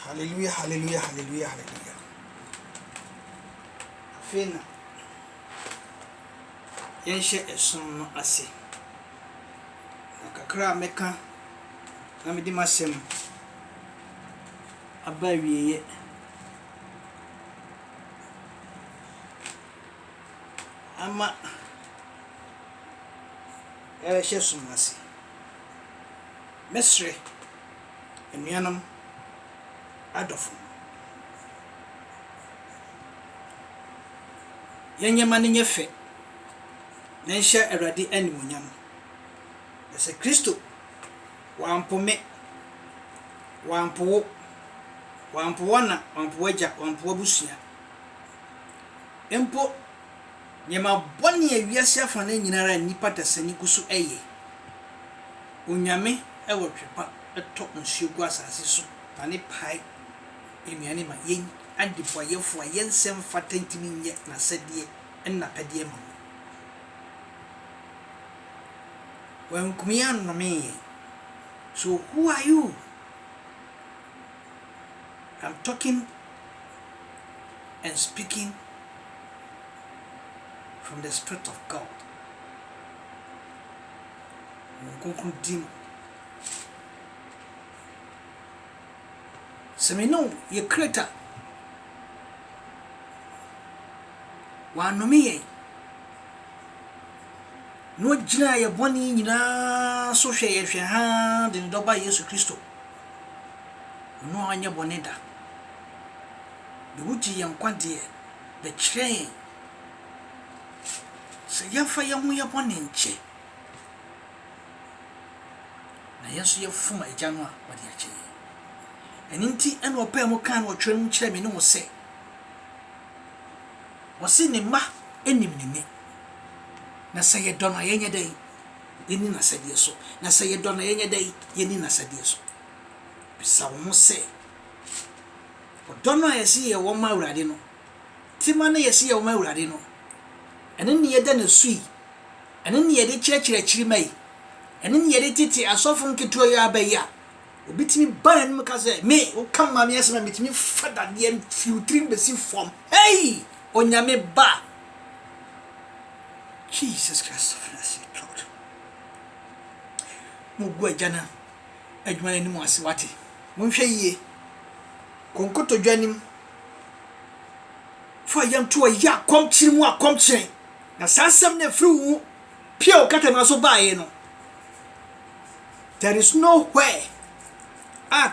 Hallelujah, hallelujah, hallelujah, hallelujah. Fena. Yenshe esun no ase. Nakakra meka na medi masem aba wieye. Ama yenshe sun ase. Mesre enuanam adofo. Yenyema ne nyefe. Nensha Awurade animuonyam. Ese Kristo wampome wampo wana wampo waja wampo abusua. Empo nyema boni awiase afa na nyinara nipa tasani kuso eye. Onyame ewo twepa eto nsuo gu asase so ane pai enuane ma yen adifo yefo yensem fatantimi nye na sadie enna pade ma. When kumian no me. So who are you? I'm talking and speaking from the Spirit of God. So me know ye creator. One no me. No jina ye boni nyina so hwe ye hwe ha de doba Yesu Kristo. No anya boni da. De wuji ye nkwade de kire. Se yafa ye hu ye boni nche. Na yesu ye fuma ejanu a wode ache. Eninti ene opa mu kan wo twem kire me ne wo se. Wo se ne ma enim ne me. Na saye dona yenye dai yeni na sadie so na saye dona yenye dai yeni na sadie so bisa wo se dona yesi ye wo ma Awurade no tima na yesi ye wo ma Awurade no ene ne ye da na sui ene ne ye de kirekire mai ene ne ye de titi asofo nketo ya abaya obitimi ban ne mka se me wo kam ma me yesema mitimi fada de filtering besi form hey onyame ba Jesus Christ of Nazareth, Lord. Mugwa jana adwuma ni mu ase wate. Monhwe yie. Konkoto dwanim. Fo yam to ya komkiri mu akomkiri. Na sansam na firi wu pia okata na so baaye no. There is nowhere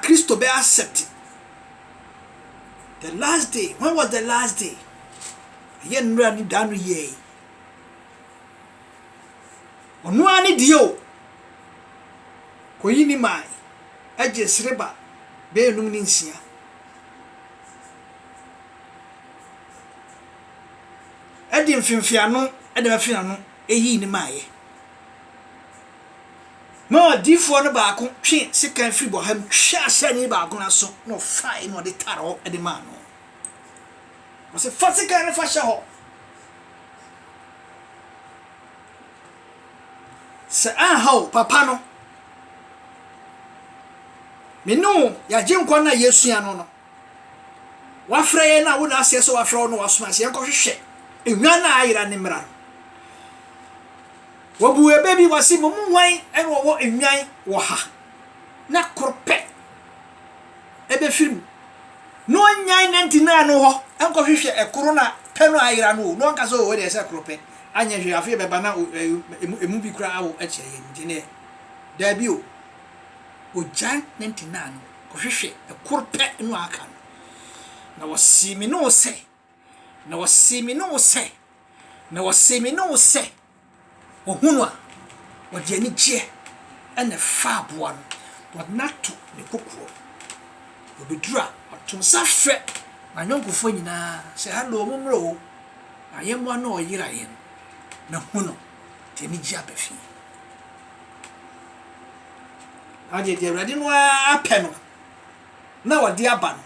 Christo be accept. The last day, when was the last day? Yen nra ni danu ye. Onu ani dio koyini mai aje sreba be enum ni nsia edi mfimfiano edi mafiano eyi ni mai no difo no baako twe sekan free boham twa asani baako na so no fai no de taro edi ma no o se fasika ne fa sha ho se how papa no me no ya jinkwa na Yesu ya no wafra ye na wo na ase so wafra no wasoma se enko hwehwe enwa na ayira ne mra wabu ebe bi wasi mo munwan en wo enwan wo ha na korpe ebe film no nyan 99 no ho enko hwehwe ekoro na peno ayira no no nka so wo de se korpe anya hwe afie beba na emu bi kura awo eche ye ndine da bi o jan 99 ko hwehwe ekorpe no aka na wasimi no se na wasimi no se na wasimi no se ohunu a wode ani gye ene fa aboa no wode nato ne kokoro obedura atom safre na nyonkofo nyina se hallo momro ayemwa no oyira ye na huno temi gye abafi ade de Awurade no apɛ no na wode aba no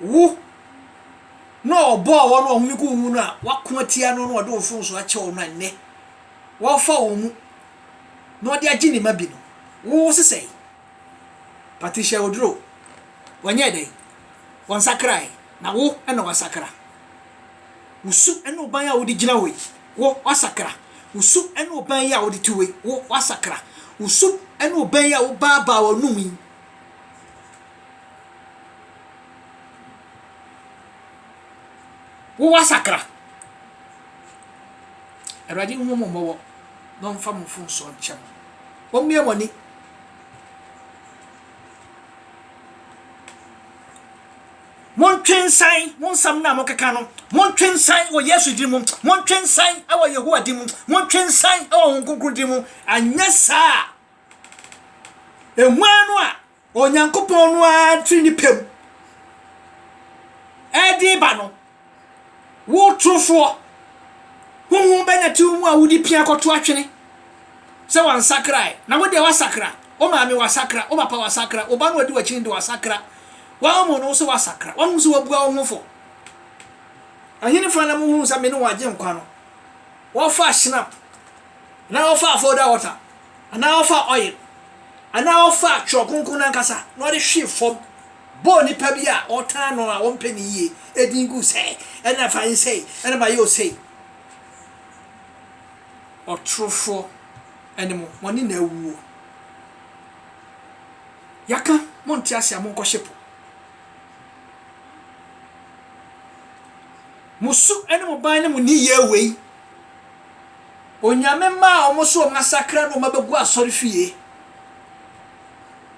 wo no obo wo no ohumi ku wu no a wako atia no no wode ofo so ache wo no anne wo fa wo mu no wode agye ne ma bi no wo sesei Patricia Odro wanye dai wan sakrai na wo ena wasakra usu ena oban ya wo di gina we wo wasakra usu ena oban ya wo di tuwe wo wasakra usu ena oban ya wo baba wo numi wo wasakra eradi hu mo mo no mfa mo fun so nkyem wo mie moni montwensan monsam na mokeka no montwensan wo Yesu di mu montwensan awo Yehowa di mu montwensan awo Honkonkron di mu anya saa enwanu a Onyankopon no a trini pem edi ba no wo trofo honhom be na ti mu a wudi pia koto atwene se wan sakrai na wo de wasakra o maame wasakra o papa wasakra o ba no odi wachi ndi wasakra wa mo no so wasakra wa mo so wabua wo hofo ahini fa na mo hu sa me no waje nkwa no wo fa snap na wo fa foda water na wo fa oil ana wo fa chokunkun na nkasa no de hwe fom bo ni pa bia o tan no a wo mpani yie edingu sei ena fa sei ena ba yo sei o trofo enemo woni na awuo yaka monti asia mon koshepo musu enemo ban ne mu ni ye wei onyame ma o mo so masakra no mabegu asori fie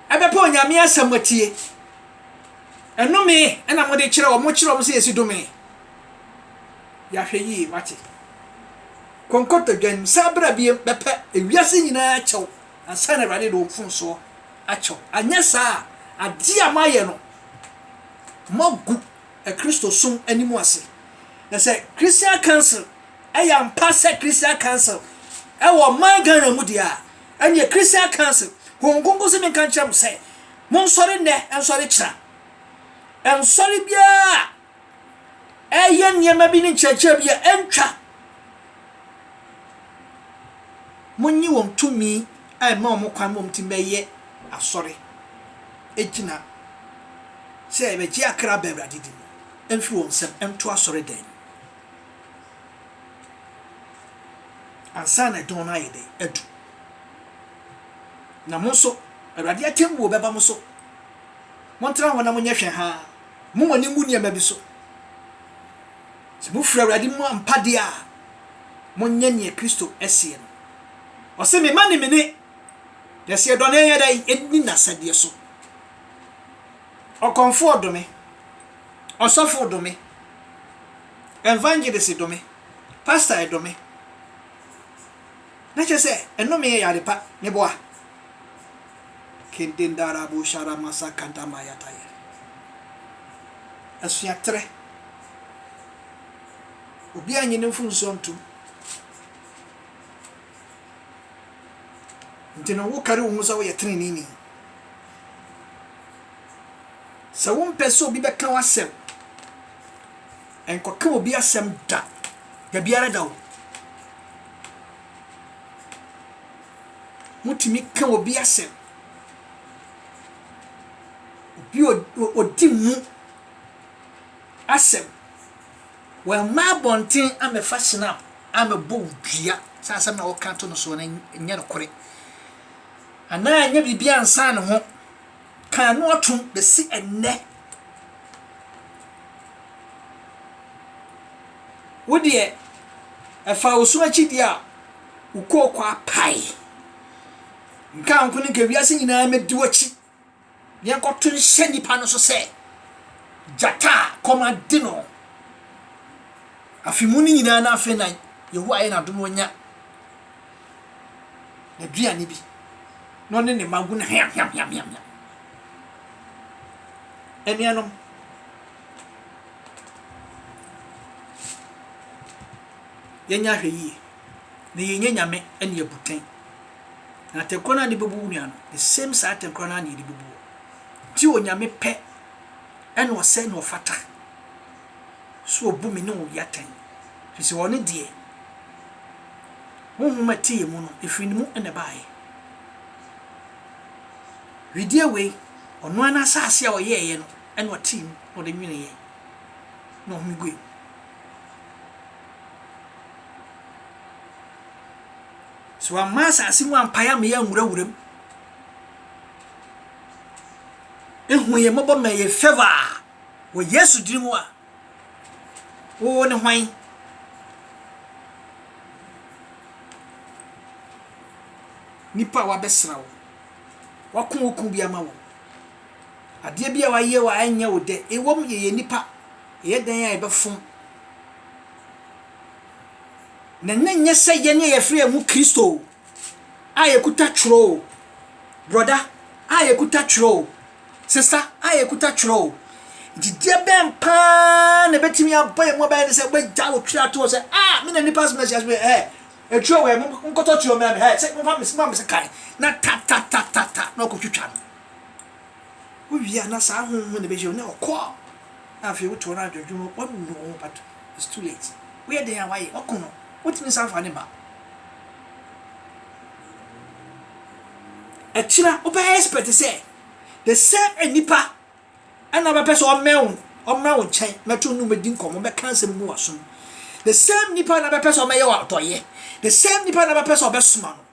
ebepe onyame asamatie enome ena mo de kire o mo kire o mo se esi dome ya hwe yi mate konkoto dwan sabra bi bepe ewiase nyina achew ansa na rade do fun so achew anya saa ade amaye no mogu e Kristo sum animu ase na say Christian Council ayam passe Christian Council e wo magana mu dia anye Christian Council hongongo se men kan cham say mon sori ne en sori kira en sori bia yen yema bi ni cheche bia entwa munyi won tumi ai ma mo kwan mom timbeye asori ejina se e be ji akra ba brade di emfi won sem emto asori den ansa na don na yede edu na monso awrade atembu beba monso montra wona monye hwe ha mo woni mu niam bi so se bu fra awrade mu ampade a monye ne Kristo esie no o se me mani mene de se do na ye dai eni na sade so o comfort do me o sofo do me evangelist do me pastor do me na che se eno me ya repa ne boa kendendara bo shara masakanta mayata ye asuatre obi anyi ne mfunso ntu ntino wo kare wo so wo yetre nini sa wo mpeso obi beka wasem enko ka obi asem da biara da wo mutimi ka obi asem obi odi mu asem wa ma bontin ame fashion ame bo dua sa asem na wo ka to no so na nya no kore ana nya bibia ansa ne ho kan no atum be si enne wodie efa osu achidi a ukokwa pai nka ankuni ke wiase nyina medi wachi yen ko tun hyeni pa no so se jata komandino afimuni nyina na afe na yehu aye na dum wonya na duane bi no ne magu na yam enianom yenya hwe yi na yenya nyame ene abuten na tekona de bebu nua no the same side tekona na de bebu ti onyame pe ene o se na ofata so obu me ne wo yatan fisi woni de wo mati ye mu no efini mu ene baaye widie we ono ana saase a oyeye no and what team or the mini no me go so a mass as in one paya me young wuram and when your mother may a favor or yes to dream wa oh no why nipa wa besra wo wakun okun bia ma wo ade bia wa ye wa anya wo de ewom ye nipa ye dan ya ebefon na nanye se ye ne ye free mu Kristo aye kuta chro brother aye kuta chro sister aye kuta chro didie ben pa na betimi abai mo ba se gba ja wo twa to se me na nipa message me etwa we nkoto twa me se mo me se kai na ta na ko twitwa no we are na sa hu na be je na okọ afi wo to na adwudwu what no but it's too late we are there why okono what means afa ne ba achira oba expert say the same nipa ana ba person o mewo chen meto nu medin komo be cancel mu waso the same nipa na ba person o meye wa toye the same nipa na ba person o be suma no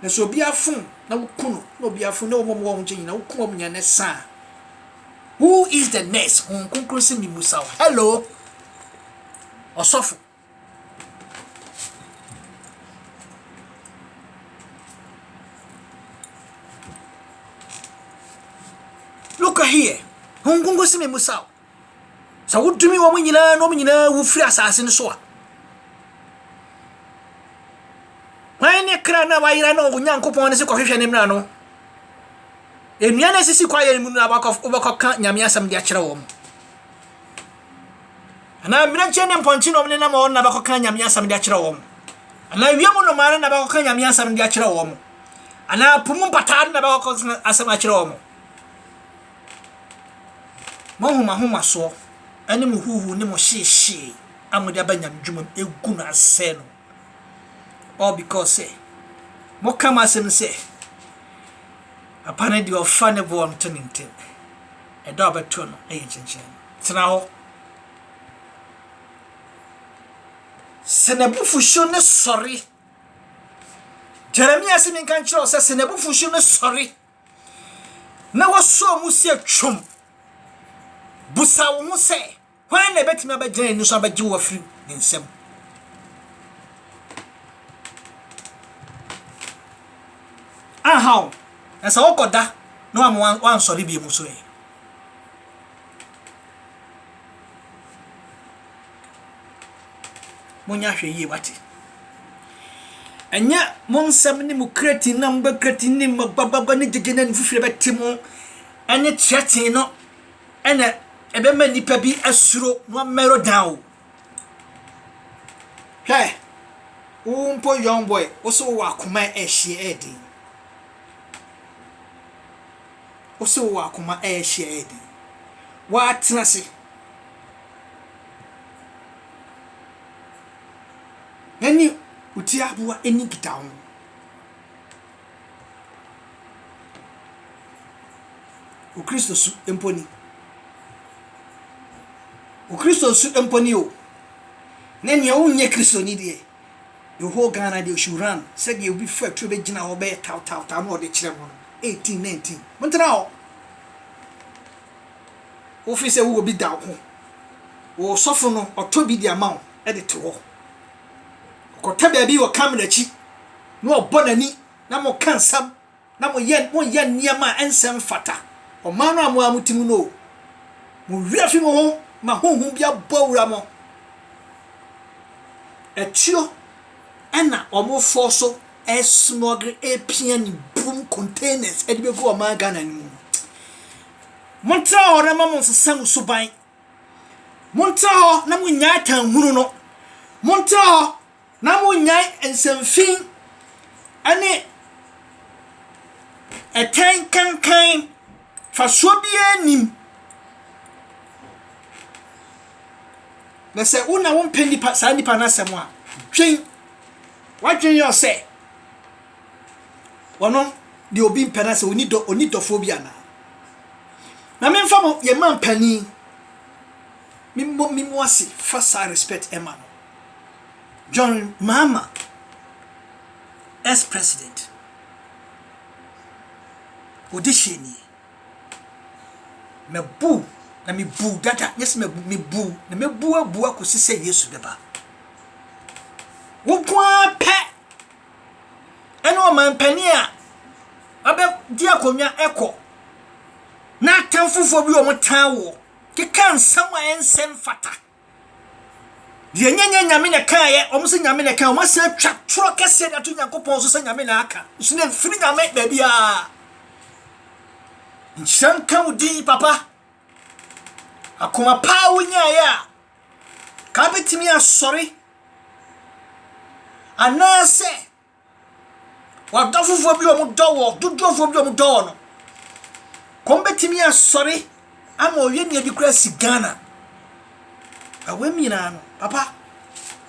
na so obi afun na wukuno na obi afun na omomo wo chen na wukun o nya ne sa who is the next on conclusive mi musa hello osofo look here on conclusive mi musa so wudumi wo nyina no nyina wo firi asase ne so a ne kra na wayira na onyankopon ne se kohwehwe ne mra no enua na sisi kwa yɛ mu na obakɔka nyame asɛm de akyerɛ wɔ mu ana mira nkyɛ ne mpɔnkye no ne na ma na bakɔka nyame asɛm de akyerɛ wɔ mu ana wiamu no mare na bakɔka nyame asɛm de akyerɛ wɔ mu ana pumu mpata na bakɔka asɛm akyerɛ wɔ mu mahoma so ani mu huhu ne mo hyehye amode abanyam dwuma egu na asɛ no all because say mo kama asɛm say apane di ofane bo mtonintin edo abeto no eyechechen tena ho senebufu sho ne sorry Jeremia simin kan kiro se senebufu sho ne sorry na waso mu se twom busa wo mu se hwan na betimi abagye ni so abagye wo afiri ne nsem aha esa okoda no am wan sorry bi mu so e munya hwe yi wate enya monsam ni mu kreti na mba kreti ni mababa ni jejena ni fufire betimo ene triatin no ene ebe ma nipa bi asuro no mero down hwe umpo young boy oso wa akoma ehye edi oso wa akoma ehye edi wa tenase eni uti abua eni gitawo o Kristo su emponi o Kristo su emponi o nenia unye Kristo ni de the whole Ghana de shuran said you be fair to be gina obe taw no de kire mo 18 19 montra o office wo bi da ho wo sofo no otobi di amount e de to ho ko tabe bi wo camera chi no obonani na mo kansam na mo yen niama ensem fata o manu amu amutimu no mo wiafi mo ho ma honhum bia bawura mo etio ena omo forso smuggle apian boom containers edibe go ma Ghana ni mu montra ho na ma mo nsesam suban montra ho na mo nya tan hunu no montra ho na mo nya ensamfin ane eten kankan fa so bia nim na se una won pendi pa sa nipa na semo a twen wadwen yo se wono de obi mpena se oni do phobia na na me mfa mo ye man pani mimo ase fasa respect ema no John Mahama ex-president odisheni me bu na me bu data yes me bu na me bu abu akosi se Yesu beba wo kwa pe eno man pani a abe di akonwa eko na atamfofo bi o motan wo keka nsam a ensem fata de nyanya nyame na kan ye o mo se nyame na kan o mo se atwa tro kese da to Nyankopon so se nyame na aka so na firi nyame ba bia nchanka udi papa akoma pa wonya ya ka betimi asori anase wadofofo bi o mo dowo dudofo bi o mo dowo no kombetimi asori ama oye ne bi kura si Ghana awemina no papa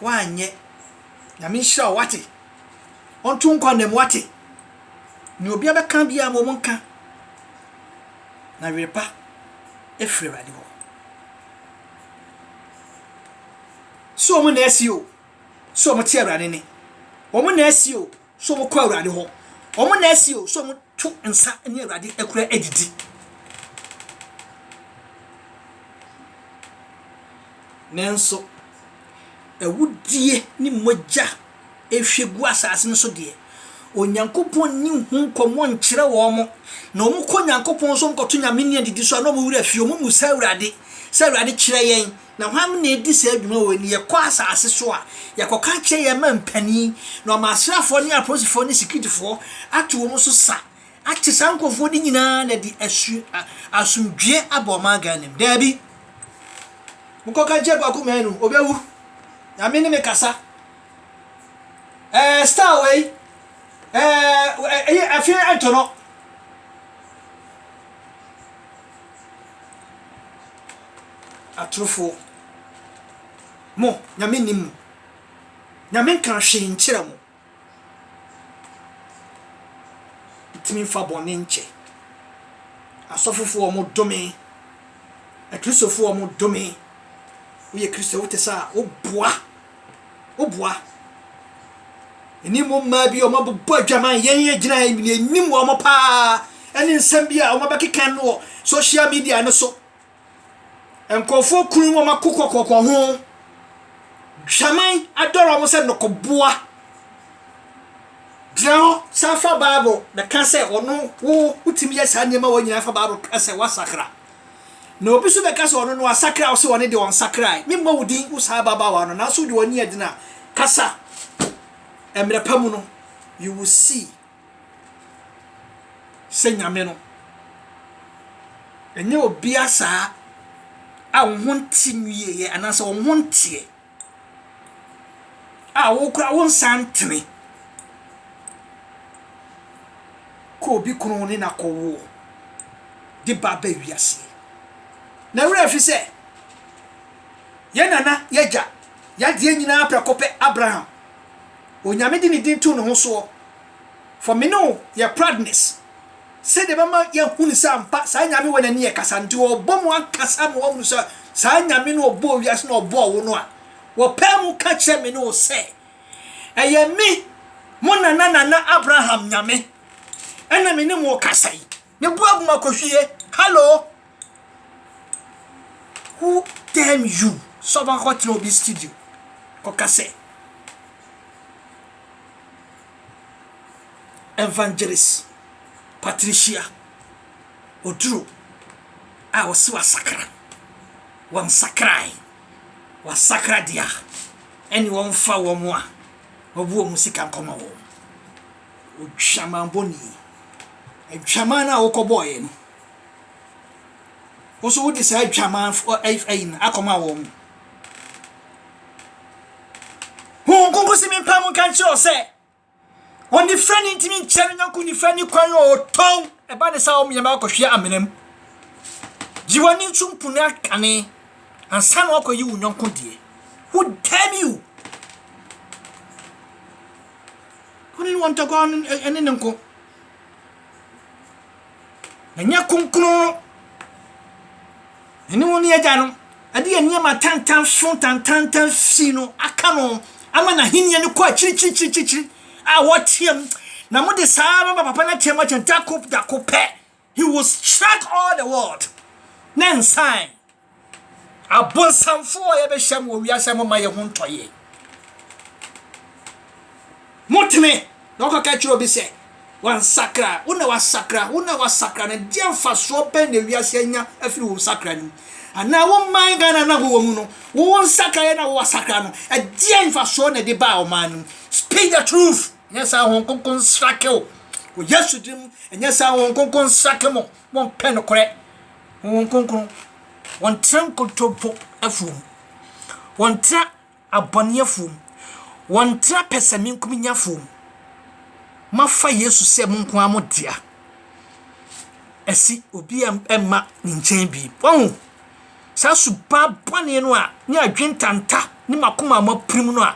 wanye nyame hira wate onto nkwanem wate ni obi abeka bia mo monka na wepa efre bade ho so mo na asio so mo tie awrade ne o mo na asio so mo kwa awrade ho o mo na asio so mo tu nsa ne awrade akura edidi nenso ewudie ni mogya ehwegu asase nso de Onyankopon ni hu komo nkyere wo mo na omo ko Nyankopon so nkoto nyame ne didi so na omo wura fie omo musa awrade sa awrade kyere yen na hwam na edi sa adwuma wo ni ye kwa asase so a ye koka kyere ye mampani na o masrafo ne aposifo ne sikitifo ato omo so sa ati sankofo di nyina na di asumdwe aboma ganem dabi mukoka je ba ku menu obewu nyame ne mekasa star way afia antono atrofo mo nyame nim nyame kan hwe nkyere mo timi fa bone nche asofofo o mo dome akristofo o mo dome uye Kristo wote sa oboa eni mo ma bi o ma bo adwaman yen gina eni mo mo pa eni nsem bi a o ma bekekan no social media no so enkofo kunu mo makokokoko ho dwaman adoro mo se nokoboa Now, Safa Bible, the cancer or no, who Timia Sanima when you have a Bible cancer was sacra. No, Pisu the Casa or no, a sacra also on it on sacra. Mimo would think was Hababawan, and also do a near dinner. Casa and the Pamuno, you will see. Senameno. And you be a sa. I want ye, and as I want ye. I won't send to me. Ko bi kunu ne na kowo de baba wiase na wura fi se ye nana yeja ya de nyina aprakope Abraham onyame de ne din tu no ho so for me no your proudness say de mama ye hunu sa mpa sa nyame wona ne ye kasa nti obom akasa mo hunu sa nyame no obo wiase no obo wo no a wo pa mu ka che me no se eye mi mo nana Abraham nyame ena me ne mo kasai me buabu makohwie hello who damn you so ba hot no be studio ko kase evangelist Patricia Oduro a wasi wasakra wan sakrai wasakra dia eni won fa wo mo a obu o musika nkoma wo o chaman boni chamana okoboye no oso wo decide chaman for ayin akoma wo ho kongo se me pam kan che o se on the friend intimi nche no nyanko ni friend kwan o ton e ba ne sa o me ma akohwe amenam jiwani tumpu na kane ansa no akoyi wo nyanko die who damn you kuni want to go on ene nko Nya kunkunu ene woni agya no ade ye niam tantan so tantan fi no aka no ama na henia ne kwa chiri a wotiam na mo de saa ba papa na tiam achanta kop da kopɛ. He will strike all the world. Nan sign abonsamfo ye be hyam wo wiase mo ma ye ho ntoye motime no ka ka chiro bi se wan sakra una wa sakra na dia mfaso pe na wiase anya afiri wo sakra ni ana wo man gana na wo mu no wo sakra ye na wo sakra no a dia mfaso na de ba o man. Speak the truth. Yes, I won kon strike o yesu dim yes, I won kon strike mo won pen no kore won kon won tran kotopo afum won tra abone afum won tra pesamin kuminya afum mafa yesu se mo nko amodia esi obi emma ni nchen bi won sa suba bone no a ni adwentanta ni makoma maprim no a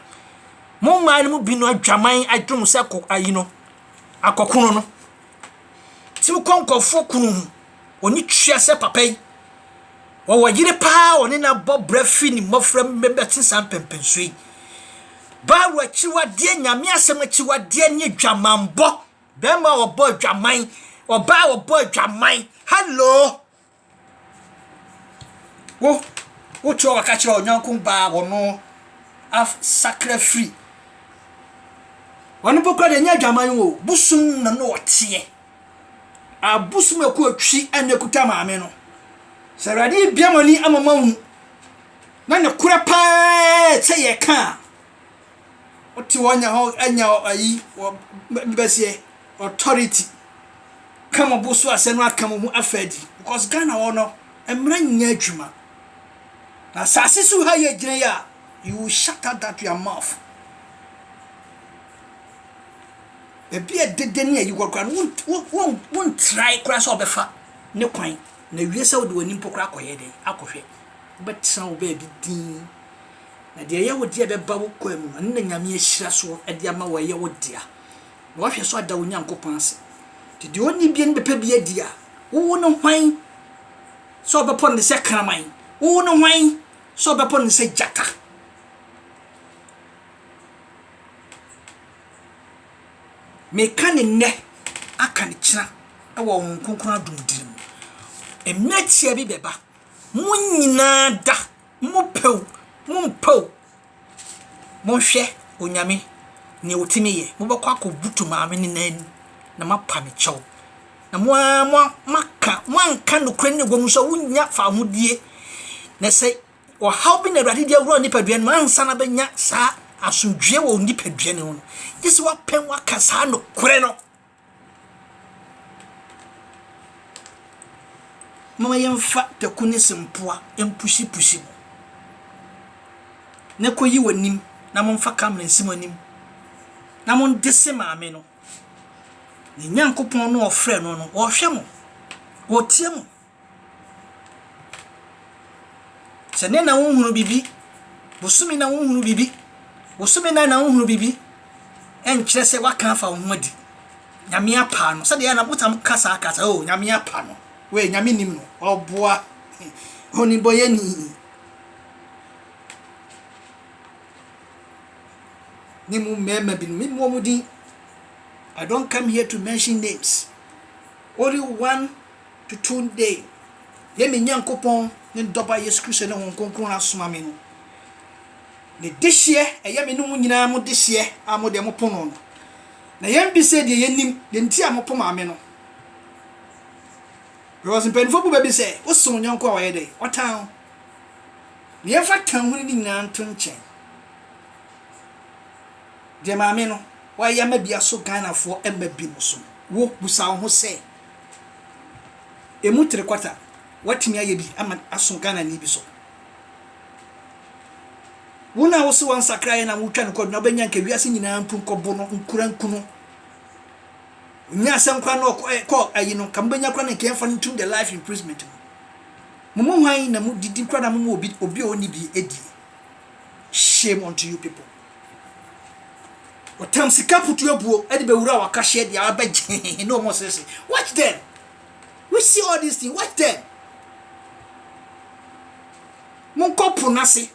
mo man mu bi no adwaman adwom se ko ayi no akokono no tim konkofo kunu oni twia se papai wo yire pa oni na bobra fi ni mofra mbeti sam pempensui ba wa chiwa de nyame asem chiwa de ne dwamambo be ma wo bo dwaman oba wo bo dwaman hello wo cho wa ka chira onyankun ba wo no af sacred free wani bokwa de nya dwaman wo busum na no otie a busum eku atwi ene kuta maame no saradi biamani amamawu na ne kura pa tse ye ka oti wonya ho anya ayi besie authority kama busu asenu akama mu afadi because Ghana wono emra nya adwuma na sasisu ha ye gire ya you will shut out that your mouth e bia dede ne ayi kwakwa won try kura so obefa ne kwan na wiese wo de wani mpokra akoye den akohwe betra wo ba bi din na de ye wo de be ba wo kwam na nyame ahyira so e de ama wo ye wo dia na wo hwe so ada wo nyankopon ase de oni bi ne bepa bi adia wo no hwan so obepon ne se kraman wo no hwan so obepon ne se jata me kan ne aka ne kira e wo nkonkron adumdirim emetia bi beba munyina da mupeu mumpeu monhwe onyame ne otimi ye mobekwa akobutu maame ne nan na mapa me chew na maka wanka no kran ne gom so wunya fa hodie na sei o how bi na rade dia wuro nipadua no ansa na benya sa asodwe wo nipadua ne ho yesi wa pen wa kasa no kure no mama yemfa takuni simpoa empushi mo ne koyi wanim na momfa kamra nsimanim na mon dese maame no ne nyankopon no ofre no wo hwe mo wo tie mo sene na wonhunu bibi bosumi na wonhunu bibi bosumi na wonhunu bibi enkyere se waka fa wo hodi nyame apa no sade ya na botam kasa o nyame apa no we nyame nim no oboa honi boyeni nimu mema bin mimu mudi. I don't come here to mention names. Only 1 to 2 days. Yemi nyankopon ne doba Yesu Kristo ne honkonkon asoma me no. Ne dehye eyemi no nyina mo dehye amode mo pono no. Na yem bi se de yenim de nti amopo maame no. Because in penfo bu be se wo so nyanko a waye dey. Otan. Ne yefa tan huni ni nyina nto nchen. De maame no wa ya mabia so Ghana fo emmabi muso wo busa ho se emu 3/4 watimi aye bi ama aso Ghana ni bi so wona wo so wan sakra na wutwa ne kodo na benya nka wiase nyina mpu nkobo no nkura nkuno nya asem kwa no ko ayi no kam benya kwa ne kenfa ntum the life imprisonment mo hwan na mu didi kwa na mo obi oni bi edi. Shame unto you people. Otam sika putu ebuo e de bewura waka hye dia abaje no mo sese. Watch them. We see all these things. Watch them. mon ko prononcer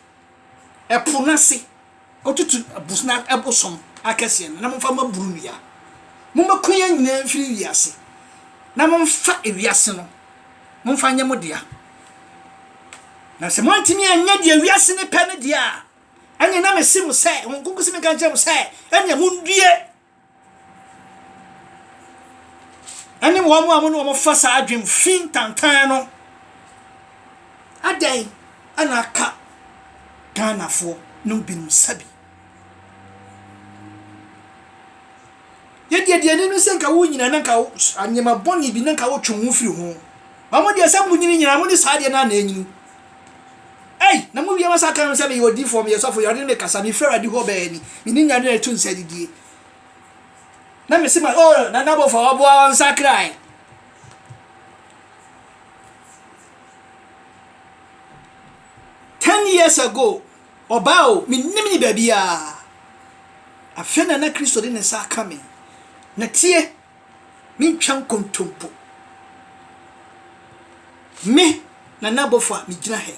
e prononcer otutu abusna ebosom akese na mo fa maburu ya mo makoya nyina firi wiase na mo fa ewiase no mo fa nyamo dia na se mo antimi anya dia wiase ne pe ne dia anya na mesimu se mo kukusi me kan jam se anya mo ndue anya mo amu no mo fa sa adwem fin tantan no adai anaka Ghana fo no bin sabi ye no senka wo nyina nanka anyema boni bi nanka wo twon firi ho mamo de asam nyini nyina mo ni saade na anyini ei na mo wiema saka no se be yodi fo me yesofo yodi me kasa mi fera di ho be ni ni nya na tun se didie na me sima oh na nabo fo obo sakrai 10 years ago obao mi nimini babia afena na Kristo de ne sa kame na tie mi twan kontompo me na nabofa mi gina he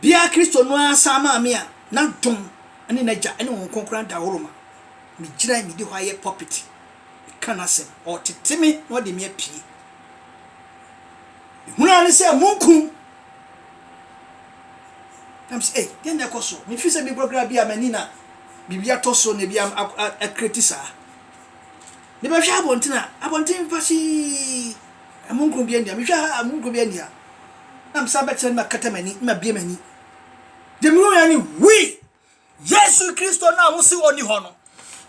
bia Kristo no asama me a na dum ane na ja ane won konkran da horoma mi gina mi de ho aye puppet kana sem o teteme no de me apie huna ne se munku am say eh den na koso mi fi se bi program bia manina bibia toso ne bia akretisa ne ba hwa abontin pasi amunku bia ndia mi hwa amunku bia ndia am sa betre ma katamani ma bia mani de mi yani we Yesu Kristo na musi oni ho no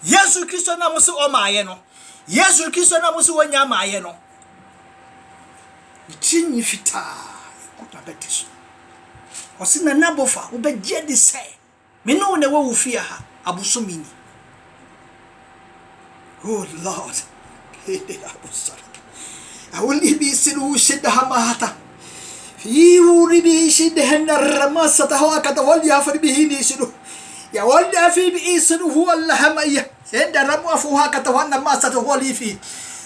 Yesu Kristo na musi o maaye no Yesu Kristo na musi wonya maaye no tinyi fita kuta betiso osina nabofa ubegye de se me no ne wo fia ha abusomini oh Lord I will be siru shida hamata fi uribi shida hanarma satawa katawali afri bihini siru ya wali afi bi siru huwa alhamaya senda ramu afuha katawana ma satawali fi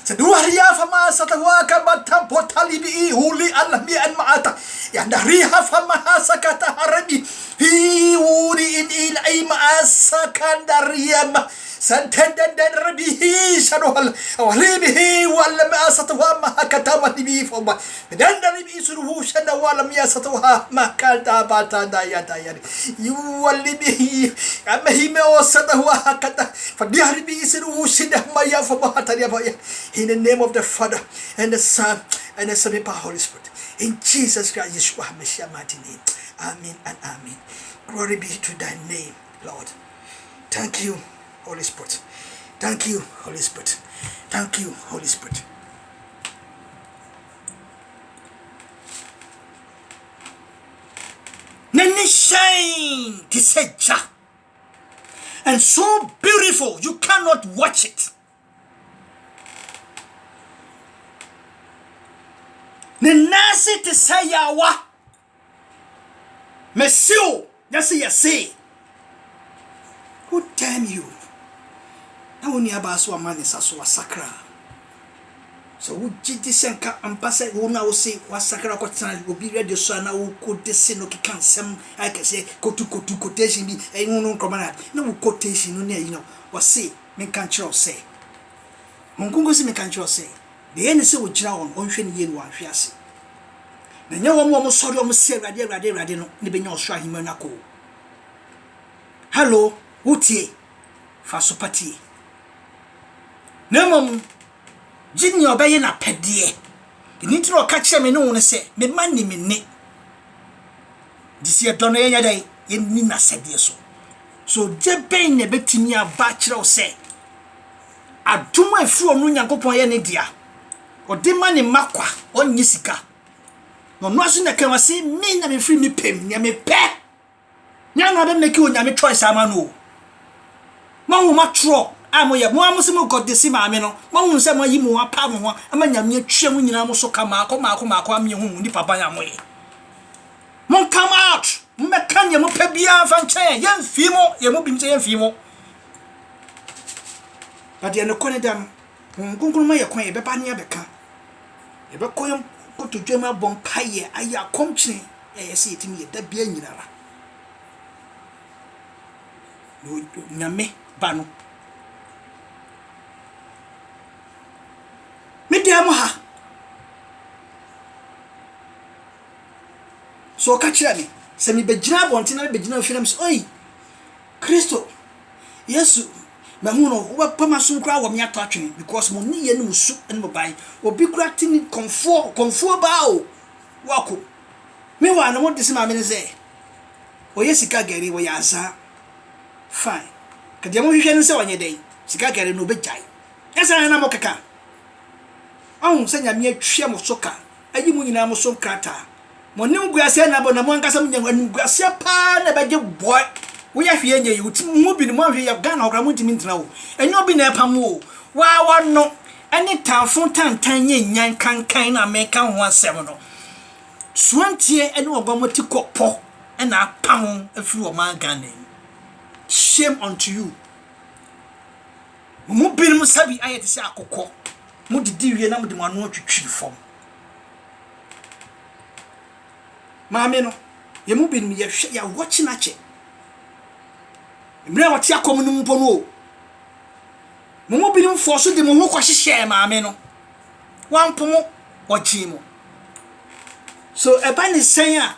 سدوهريا فما ستواك بتبوتالي بي هولي الهمي المعاتا يندريها فما سكت هربي في وري إن إلى ما سكندريا سنتندر به شروهل ولي به ولا ما ستوا ما كتامني به فما دندر به سروه شنا ولا ما ستوا ما كالتا باتا دايا دايا يولي به أما هي ما وسطوا كتا فديهر به سروه شنا ما يفما تريا بايا. In the name of the Father and the Son and the Holy Holy Spirit. In Jesus Christ, Yeshua HaMashiach mighty name. Amen and amen. Glory be to thy name, Lord. Thank you, Holy Spirit. Thank you, Holy Spirit. Thank you, Holy Spirit. Nene shine kiseja. And so beautiful, you cannot watch it. Ne nasi te sayawa mesio yasi yasi who damn you na woni abaso amane saso wasakra so wo jidi senka ampase wo na wo se wasakra ko tana obi radio so na wo ko dese no kikansem akese kotu quotation bi enunu komana na wo quotation no na yi no wo se me kan chiro se monkungo se me kan chiro se de ene se wo gira won onhwe ne yenu ahwe ase na nya wo mo sori o mo se rade no ne benya osho ahima na ko hello utie fa so pati na mom jini obeye na pede ni tro ka kire me no ne se me mani me ne disi e dono yenya dai ye ni na sede so je ben ne betimi aba kire o se adum afu onu nyankopon ye ne dia odi mani makwa onyi sika no no aso na kan wase me na me free me pem nya me pe nya na dem na ki onya me choice ama no ma wo ma tro amoye mo amose mo god desi ma me no ma wo se mo yi mo apa mo ho ama nya me atwa mo nyina mo so ka maako amye hu ni papa nya mo ye mo come out me kan ye mo pe bia fa nche ye mfi mo ye mo bimse ye mfi mo but ye no konedam kunkun ma ye kon ye be pa ne ye be ka ye be koyom koto dwema bom paye aya komchine yesi yetimi ye da bia nyinara no nyame ba no media mo ha so ka kire me se me begina bonte na begina film so oi Kristo Yesu mahu no wo pa maso nkra wo me ato atwene because mo ni ye no musu ene mo bai obi kura tini konfo ba o wako me wa no mo disi ma me ne se o ye sika gari wo ya asa fine ka dia mo hwehwe no se wonye dai sika gari no bejai esa na mo keka ahun se nya me atwe mo soka ayi mu nyina mo so krata mo nim guase na bo na mo ankasa mo nya guase pa na beje boy we ya hwe nya yuti mu bi ni mo hwe ya Ghana okra mo ntimi ntina wo enyo bi na epam wo wa no ene tanfo tantan nya nyan kankan na meka ho asem no suantie ene oba mo ti kopo ena apam afiri o ma Ghana shame unto you mo bi ni sabi ayete se akokọ mo didi wie na mo de mo anu twitwiri fom maame no ye mo bi ni ye hwe ya watch na che mre wati akom no mpo no mo bi ni force de mo ho kwahye maame no wampo mo oji mo so eba ni sen a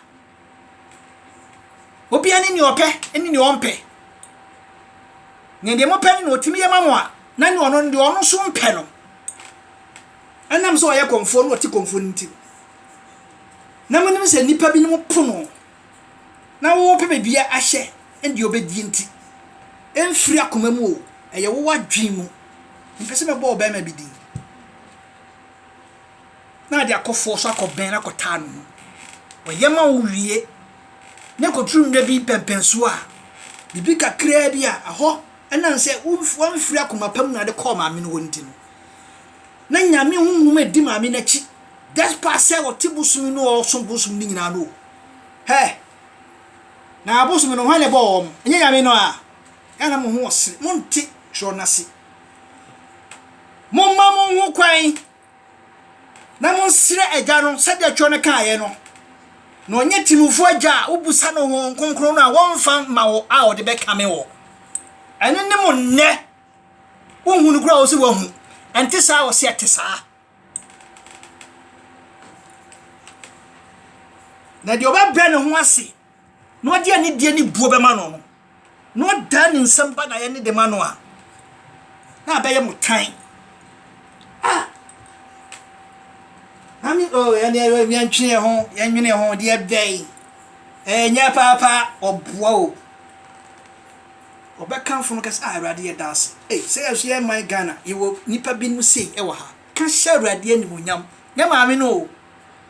obi ani ni ope eni ni ompe nyende mo pe ni otimi ye mamo a na ni ono ndi ono so mpe no anam so ye konfo no oti konfo nti na mo nim se nipa bi ni mo pono na wo pe bia ahye endi obedi nti enfiri akoma mu o eye wo wadwen mu mpese me bo oba ma bidi na dia akofo so akoben na kota no wo yema wo wie ne kotrum da bi pempenso a bibi kakra bi a aho enan se wo mfiri akoma pam na de call ma me no wonti no na nyame hunhum edi ma me na chi despa se wo tibusumi no o so busumi ni nyina no he na abusumi no hwane bo nya nyame no a yana mo ho osire monti tronase momma mo ho kwan na mo sire agya no sade atwo ne kaaye no no onye timufo agya obusa no ho nkonkron no a wonfa ma wo a wo de be kame wo ene ne mo nne wo hu no kura wo se wo hu ente sa wo se atesa na de oba bre ne ho ase no de ani die ni buo be ma no no dan nsamba na ye ne de ma no a na be ye mutan ami o ya ne we antwene ho ya nwene ho de ebei nya papa oboa o obekanfo no kasa awrade ye das se yeso ye man Ghana iwo nipa bi no sei e wo ha ka sha awrade ani munyam nya maame no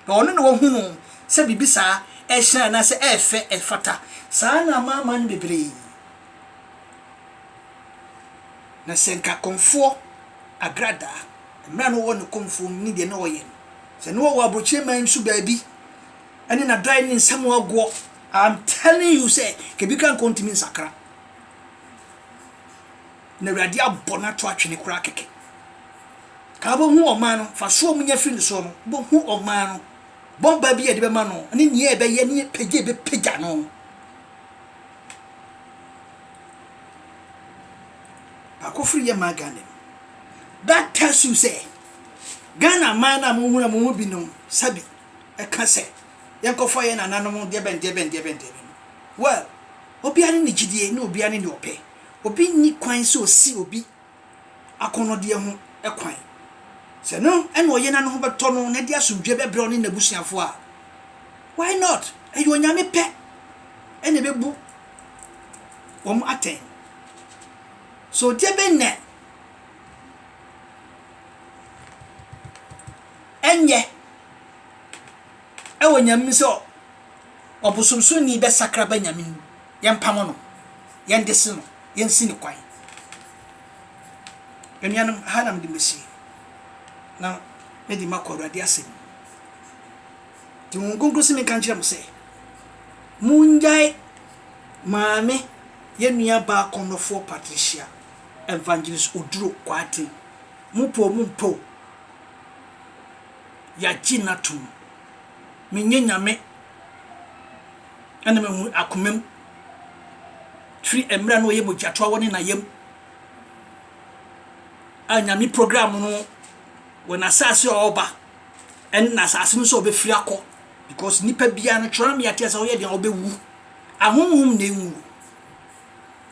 na ono no wo hu no se bibisa e hira na se efe efata saa na mama no bebre na senka konfo agrada mra no wo no konfo ni de no ye se no wo abrochire man su baabi ani na dai ni nsam agwo I'm telling you say ke bi kan kontimi nsakra na radi abona to atwene kura keke ka bo hu o man no fa so munya firi so no bo hu o man no bomba bi e de be ma no ani nie e be ye ni pege be pega no akofri ye magane that tells you say Ghana man na mo huna mo bi no sabi e ka se yenkofo ye na nanom de ben well obi ani ni gidie na obi ani ni ope obi ni kwan se osi obi akonode ho e kwan se no ene oye na no ho beto no na dia sumdwe be bre oni na busuafo a why not e yo nyame pe ene bebu wom aten so de ben ne enye e wo nyame so obusumsu ni be sakra ba nyame yempam no yendese no yensi ni kwan enianum hanam de mesi na medi makoro ade asem ti ngongo se me kan kire mo se munjai maame yenua ba konofo Patricia Evangelist Oduro Kwate mumpo ya jinatum menye nyame ana mehu akomam free emra no ye mojato woni na yam anyame program no wona asase oba en na asase no so obefiri akọ because nipa bia no tram ya tia so ye de obewu ahonhom na ewu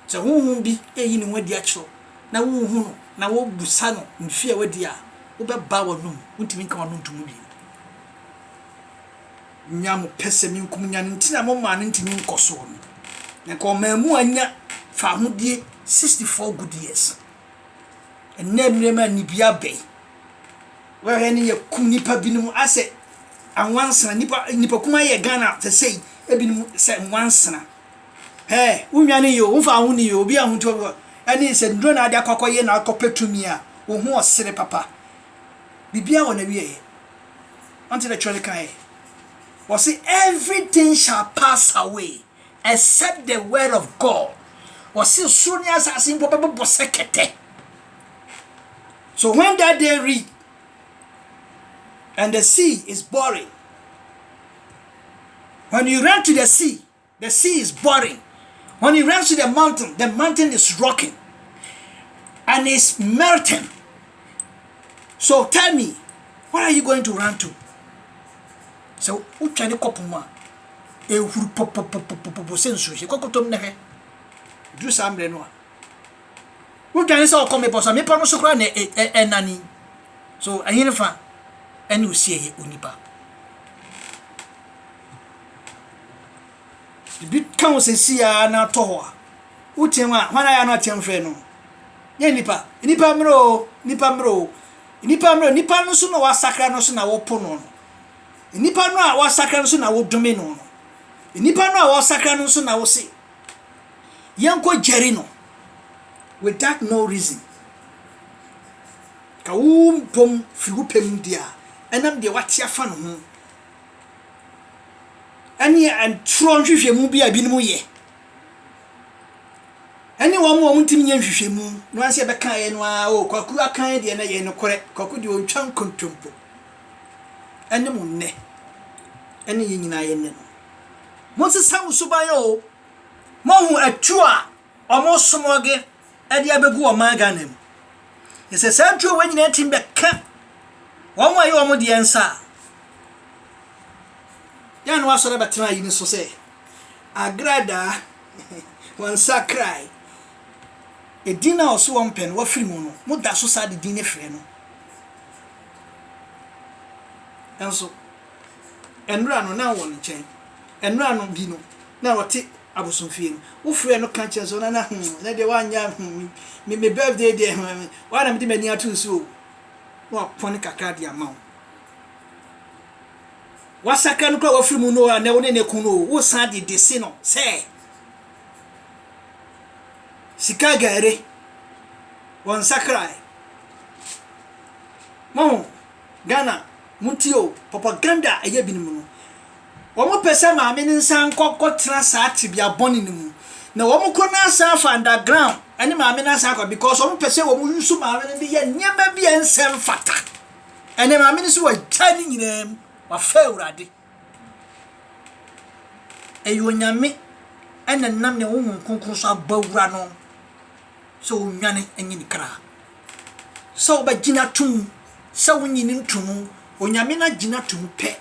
so honhom bi eyi ni wadi akiro na wo hu no na wo busa no mfie wadi a wo be ba wonum untimi nka wonu ntumu bi nyam pese mi nkum nya ntina mo ma ntimi nkoso no na ko mamu anya fa hodie 64 good years ennemre ma ni bia be wa he ni yakum nipa binum ase anwansana nipa kuma ye Ghana te sei ebinum se nwansana unwane yo umfa hu ni yo obi ahunto ani se ndro na ade akokoye na akopetumi a wo hu osere papa bibia wona wiye until the church kai was say everything shall pass away except the word of God was say sunya assassin papa bo sekete. So when that day read and the sea is boring, when you run to the sea is boring. When you run to the mountain is rocking and it's melting. So tell me, what are you going to run to? So uchani kopuma e huru pop sensu she kokotom na he do samre no uchani say okome bosa me pa no so kra na enani. So ayin fa eni usie onipa bi kan se sia na to ho a utenwa hwana ya no atemfre no ye nipa mro nipa no so no wasakra no so na wo po no nipa no a wasakra no so na wo dome no nipa no a wasakra no so na wo se yanko jeri no without no reason ka pom figu pem dia enam de watia fa no ho ani an tron hwehwe mu bia bi no ye ani wo mo ntimi nya hwehwe mu no anse be kan ye no a o kwaku akan de na ye no kore kwaku de ontwan kontompo ani mu ne ani ye nyina ye ne no mo se sam suban yo mo hu atu a omo somoge ade abegu o ma Ghana mu yese sa atu we nyina tim be ka wo mo ayi wo mo de ensa ya no wasore betena yi ni so se agrada wan sakrai edina oso won pen wa firi mu no mo da so sa de din ne frɛ no enso enura no na won nchen enura no bi no na wote abosomfie no wo frɛ no ka chen so na na de wanya me birthday de wa na me de mani atu so wa pon kakra de amawo wasaka no kwa wafiri mu no na wone ne kuno wo san de desi no se sika gare won sakrai mo Ghana muntio propaganda eye binimu no wo mo pese ma me nsan kokotena sa tibia boni ni mu na wo mo kona sa fa underground ani ma me na sa kwa because wo mo pese wo mo yusu ma me bi ye nyama bi ensem fata ene ma me so wa tani nyinam wa fa urade eyo nyame ena nam ne wo konkon so abawura no so nwane enyi ni kra so ba gina tum so wonyini ntum onyame na gina tum pe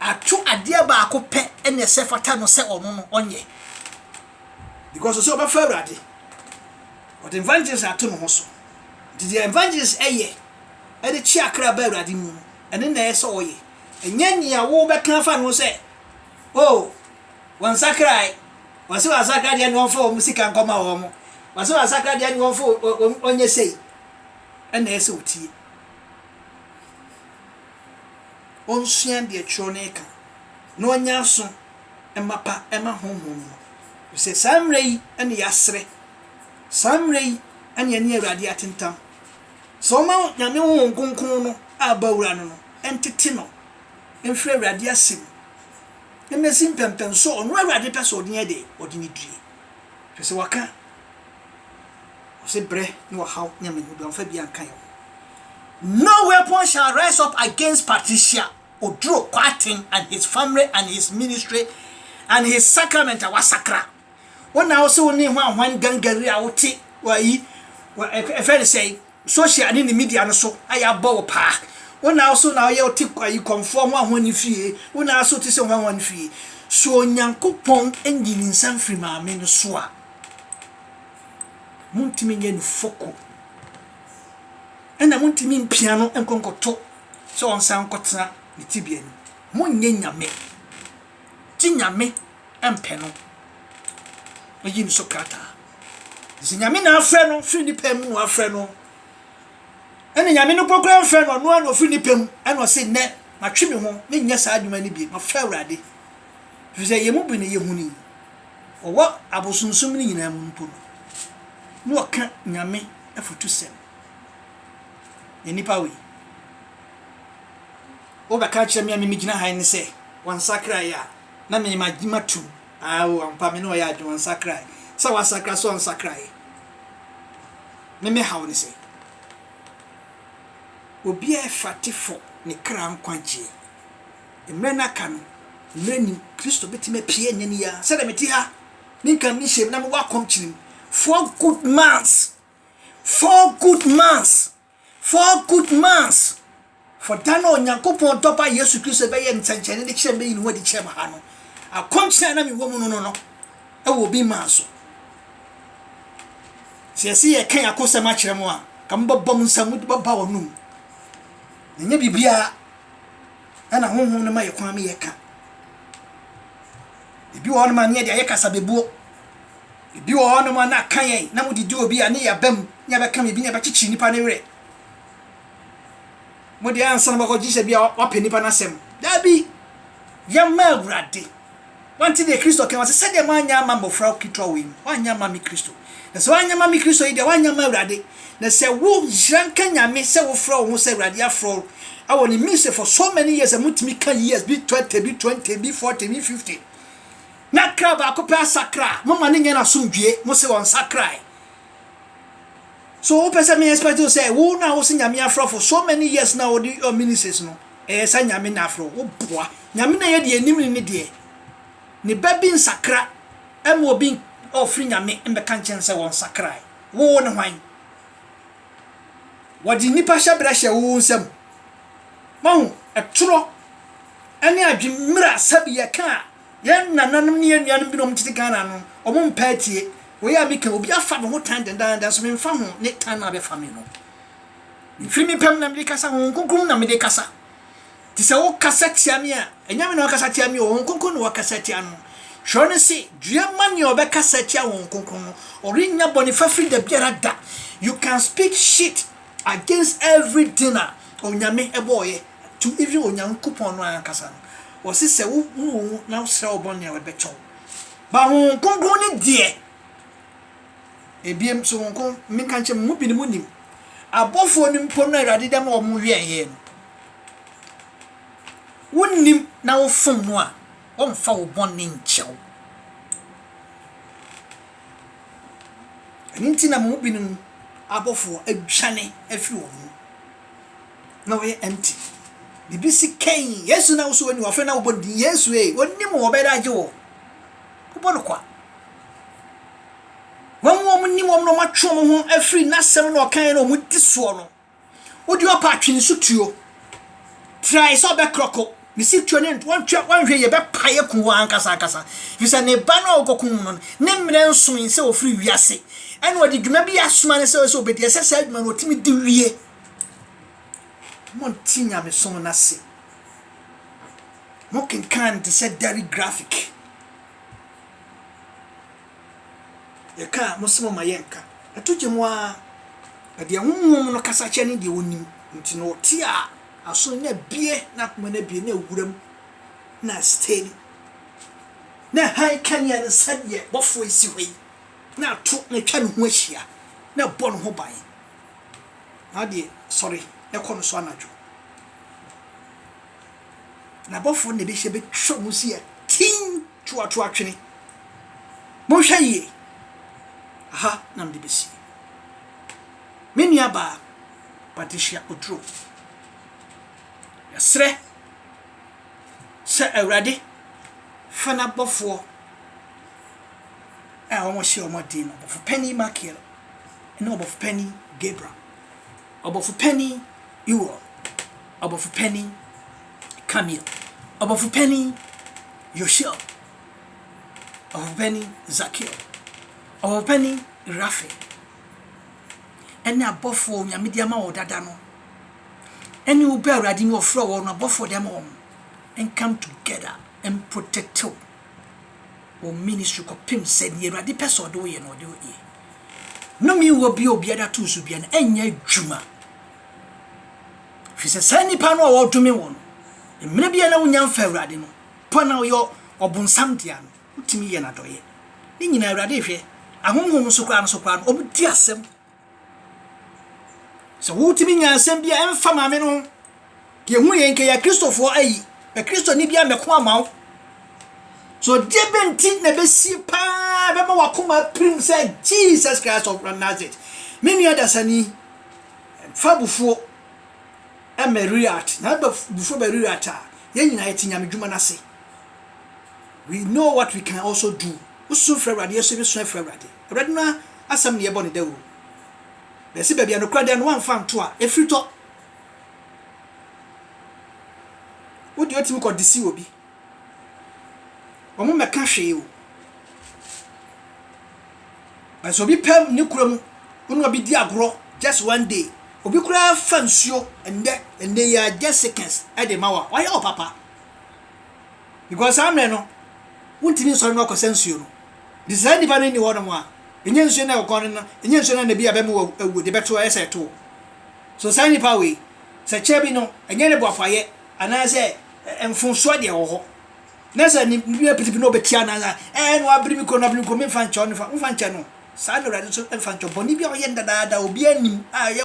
atu ade ba akopɛ ene se fata no se ono no onye because so ba fa urade what evangelist atu no ho so the evangelist eye e de chi akra ba urade mu ene na ese oye enya nia wo be kan fa no se oh wan sakrai wase wa sakrai de no fo musika nkoma wo mo wase wa sakrai de no fo onye sei ene ese otie onsuan de chroneka no anya so emapa ema honhom no se samrei ene yasre samrei ene ne awrade atentam so ma nyame wo nkonkon no abawura no entete no enfre awrade asim emesim pempem so no awrade pese odin ede odin due pese waka se bre no how nyame no don fa bia kan yo no weapon shall rise up against Patricia Odro Kwatin and his family and his ministry and his sacrament was sacra. One also name one gangari out why if I say social and in the media and so I have bow pa. One also now you take you conform one fee, one also to say one fee. So nyanko pong engine in San Frima men swa. Muntimin foko. And I want to mean piano and concoto. So on sound cotna, the tibian. Munya me. Tinya me and peno. A yin socata. Zinyamina freno, Finipem, or freno. And the Yamino program friend or one of Finipem, and was saying net, my tribune, mean yes, I do many be, my fair raddy. You say you move in a yamuni. Or what I was soon in a moon. No, I can't yame, a for 2 cents. Nipa we o ba ka kire me me gina han ne se wan sakra ya na me magima tu awo ampa me no ya adwon wan sakra sa wa sakra so wan sakra me hawo ne se obi e fatifo ne kra nkwaje emre na ka no emre ni Kristo betime pie nyani ya se da meti ha ninka mi shem na me wa kom kirim 4 good months 4 good months for dano nyankopon topa Yesu Kristo be ye ntanchene de kire me yin wadi kire ma ha no akonchina na me wo mu no e wo bi manso se ye kan akosema kire mo a kam bobom nsamu de baba wonum nya bibia ana honhom ne ma ye kwa me ye ka ebi wo no ma ne de ye kasa bebuo ebi wo no ma na kan ye na mo didi obi a ne ya bam nya be kan ebi nya be chichi nipa ne were modi ansan bako jise bia wapeni pa na sem dabi yamma awurade wanti de Kristo ke wase sede manya mambofra kitwa wim wanya mami Kristo na se wanya mami Kristo ide wanya ma awurade na se wo janka nyame se wo fra wo se awurade afro awo ni mise for so many years amutimi kan years be 20 be 20 be 40 be 50 na kraba akopa sakra mama ne nyana sumdue mo se won sakra. So person me expect to say wo na wo se nyame afro for so many years now the ministers no sa nyame na afro wo boa nyame na ye de anim ni de ni babi nsakra am obi ofri nyame mbe kan chen se won sakra wo ne hwan wadi nipa hya bra hya wo nsam mahu etro ani adwimra sabi ye ka ye nananum ne anuanum bi no mtete Ghana no omo mpatie we ya mi kan obi afa no tan dan so me mfa ho ne tan na be fa me no mfimi pem na me kasa ho kunkum na me de kasa ti se wo kasa tia me a enya me no kasa tia me ho kunkum no kasa tia no shone si dua mani obe kasa tia ho kunkum no orinya boni fa free da biara da. You can speak shit against every dinner onyame eboye to even onyankopon no ankasa no wo se se wo na wo sra obon ya we be chow ba ho kunkum ni de ebiem so wonko minka nche mu bi ni munim abofo ni mpo na irade dem o mu wie ye no wonnim na wo fom no a wo mfa wo bon ni nchew aninti na mu bi ni abofo adwane afiri wo mu na wo ye empty bibisi kan Yesu na wo so ni wo fe na wo bon di Yesu wonnim wo be da je wo ko bon kwa won ni mom no matwo mo ho afri na sem no kan no mu diso no odi opa atwini sutuo try so be kroko mi si tuo ne wan hwe ye be paye ku wan kasa fisa ne ba no okokun no ne mre nso yin se ofri wiase ene odi dwuma bi asoma ne se obedi se se dwuma no otimi di wie mon tinya me so na se mo kan de se very graphic yeka musimo mayenka atuje moa ade honhom no kasa che ne de wonim nti no tia aso nya bie na kuma na bie na ewuram na stay na hai kan ya na sadye bofo esi hoi na to na twa no ho ahia na bɔ no ho ban ade sorry e kɔ no so anajo na bofo ne be hye be twa mu si ya tin twa atwene mo hwa yie aha nam de besi menia ba Patricia Odro yasre sɛ awurade fa n'abɔfoɔ a wɔn hyɛ wɔn din no ɔbɔfo panyin Michael ɛna ɔbɔfo panyin Gabriel ɔbɔfo panyin Uriel ɔbɔfo panyin Camille ɔbɔfo panyin Yoshel ɔbɔfo panyin Zakiel ɔbɔfo panyin Rafi ɛna abɔfoɔ nyame de ama wɔ dada no ɛne wo bɛ awurade ne ɔfrɛ wɔ no abɔfoɔ de ama wɔn and come together and protect you or ministry kopim said ye radi peso do ye no do ye no mi wo bi obi ada to so bia na enya dwuma fi se sani pa no wo dwumi wo no emre bia na wonya mfa awurade no po na yo obunsam dia no utimi ye na do ye ni nyina awurade hwe ahonhom so kra no obudi asem so wutimi nya asem bia emfa maame no ye hu ye nke ya kristofo ayi be kristo ni bia meko amaw so debenti na be si pa be ma wakoma prim say Jesus Christ of Nazareth many others ani fabufo emeriat na bufo beriat a ye nyina yetinya medwuma na se we know what we can also do usu frewade yeso be so frewade awrade na asam ne ye bone dawo be se bia no kwade no wan fam to a efrito wodi otimi ko disi obi omo meka hwe o aso obi pem ni kurom unu obi di agro just one day obi kura fa nsuo ende ya just seconds e de mawa why o papa because amre no wuntimi so no akosa nsuo no design di pa no ni wo no mo a enye nsuo na ko no enye nsuo na bi abem wo de beto ese to so sign pa we se chebi no enye ne boafaye ana se emfunso de wo ho nessa ni bi pitipi no betia na no abri mi ko me fa ncho no fa nche no sa no rade so fa ncho boni bi o ye ndada obi anim a